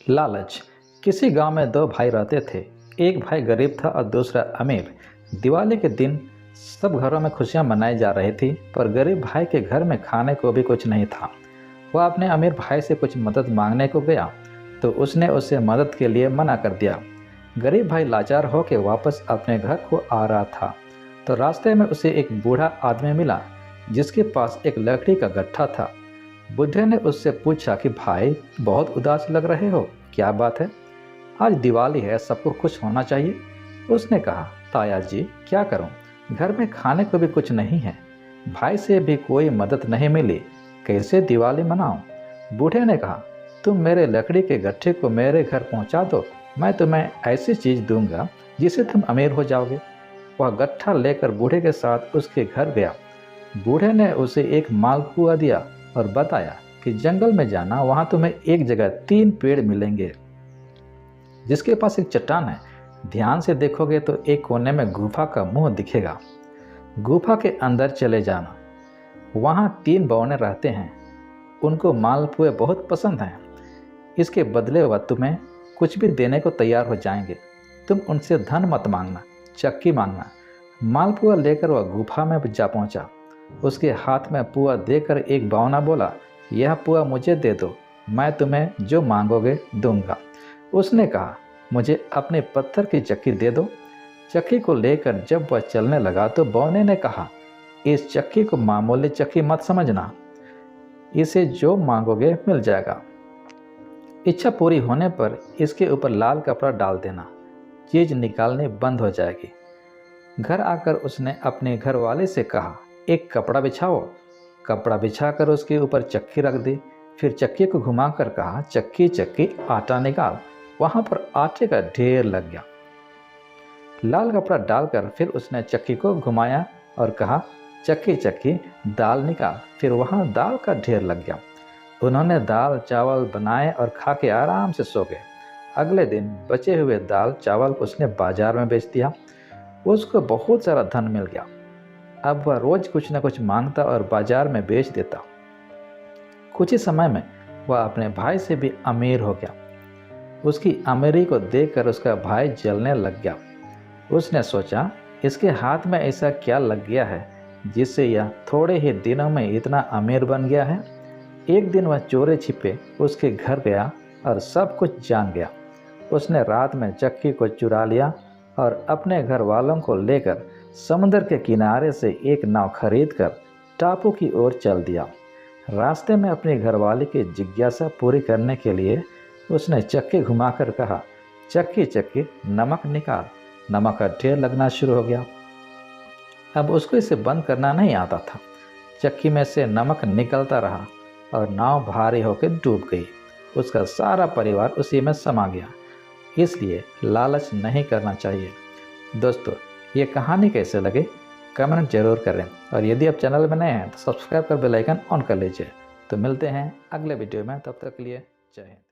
लालच। किसी गांव में दो भाई रहते थे। एक भाई गरीब था और दूसरा अमीर। दिवाली के दिन सब घरों में खुशियां मनाई जा रही थी, पर गरीब भाई के घर में खाने को भी कुछ नहीं था। वह अपने अमीर भाई से कुछ मदद मांगने को गया तो उसने उसे मदद के लिए मना कर दिया। गरीब भाई लाचार होकर वापस अपने घर को आ रहा था तो रास्ते में उसे एक बूढ़ा आदमी मिला जिसके पास एक लकड़ी का गट्ठा था। बुढ़े ने उससे पूछा कि भाई, बहुत उदास लग रहे हो, क्या बात है? आज दिवाली है, सबको खुश होना चाहिए। उसने कहा, ताया जी क्या करूं, घर में खाने को भी कुछ नहीं है, भाई से भी कोई मदद नहीं मिली, कैसे दिवाली मनाऊं? बूढ़े ने कहा, तुम मेरे लकड़ी के गट्ठे को मेरे घर पहुंचा दो, मैं तुम्हें ऐसी चीज़ दूंगा जिससे तुम अमीर हो जाओगे। वह गट्ठा लेकर बूढ़े के साथ उसके घर गया। बूढ़े ने उसे एक मालपुआ दिया और बताया कि जंगल में जाना, वहां तुम्हें एक जगह 3 पेड़ मिलेंगे जिसके पास एक चट्टान है। ध्यान से देखोगे तो एक कोने में गुफा का मुंह दिखेगा। गुफा के अंदर चले जाना, वहां 3 बौने रहते हैं, उनको मालपुए बहुत पसंद हैं। इसके बदले वह तुम्हें कुछ भी देने को तैयार हो जाएंगे। तुम उनसे धन मत मांगना, चक्की मांगना। मालपुआ लेकर वह गुफा में जा पहुंचा। उसके हाथ में पुआ देकर एक बौना बोला, यह पुआ मुझे दे दो, मैं तुम्हें जो मांगोगे दूंगा। उसने कहा, मुझे अपने पत्थर की चक्की दे दो। चक्की को लेकर जब वह चलने लगा तो बौने ने कहा, इस चक्की को मामूली चक्की मत समझना, इसे जो मांगोगे मिल जाएगा। इच्छा पूरी होने पर इसके ऊपर लाल कपड़ा डाल देना, चीज निकालनी बंद हो जाएगी। घर आकर उसने अपने घर वाले से कहा, एक कपड़ा बिछाओ। कपड़ा बिछाकर उसके ऊपर चक्की रख दी। फिर चक्की को घुमाकर कहा, चक्की चक्की आटा निकाल। वहां पर आटे का ढेर लग गया। लाल कपड़ा डालकर फिर उसने चक्की को घुमाया और कहा, चक्की चक्की दाल निकाल। फिर वहां दाल का ढेर लग गया। उन्होंने दाल चावल बनाए और खा के आराम से सो गए। अगले दिन बचे हुए दाल चावल उसने बाजार में बेच दिया। उसको बहुत सारा धन मिल गया। अब वह रोज कुछ न कुछ मांगता और बाजार में बेच देता। कुछ ही समय में वह अपने भाई से भी अमीर हो गया। उसकी अमीरी को देखकर उसका भाई जलने लग गया। उसने सोचा, इसके हाथ में ऐसा क्या लग गया है जिससे यह थोड़े ही दिनों में इतना अमीर बन गया है। एक दिन वह चोरी छिपे उसके घर गया और सब कुछ जान गया। उसने रात में चक्की को चुरा लिया और अपने घर वालों को लेकर समुद्र के किनारे से एक नाव खरीदकर टापू की ओर चल दिया। रास्ते में अपनी घरवाली की जिज्ञासा पूरी करने के लिए उसने चक्की घुमाकर कहा, चक्की चक्की नमक निकाल। नमक का ढेर लगना शुरू हो गया। अब उसको इसे बंद करना नहीं आता था। चक्की में से नमक निकलता रहा और नाव भारी होकर डूब गई। उसका सारा परिवार उसी में समा गया। इसलिए लालच नहीं करना चाहिए। दोस्तों, ये कहानी कैसे लगे कमेंट जरूर करें और यदि आप चैनल में नए हैं तो सब्सक्राइब कर बेल आइकन ऑन कर लीजिए। तो मिलते हैं अगले वीडियो में, तब तक के लिए जय हिंद।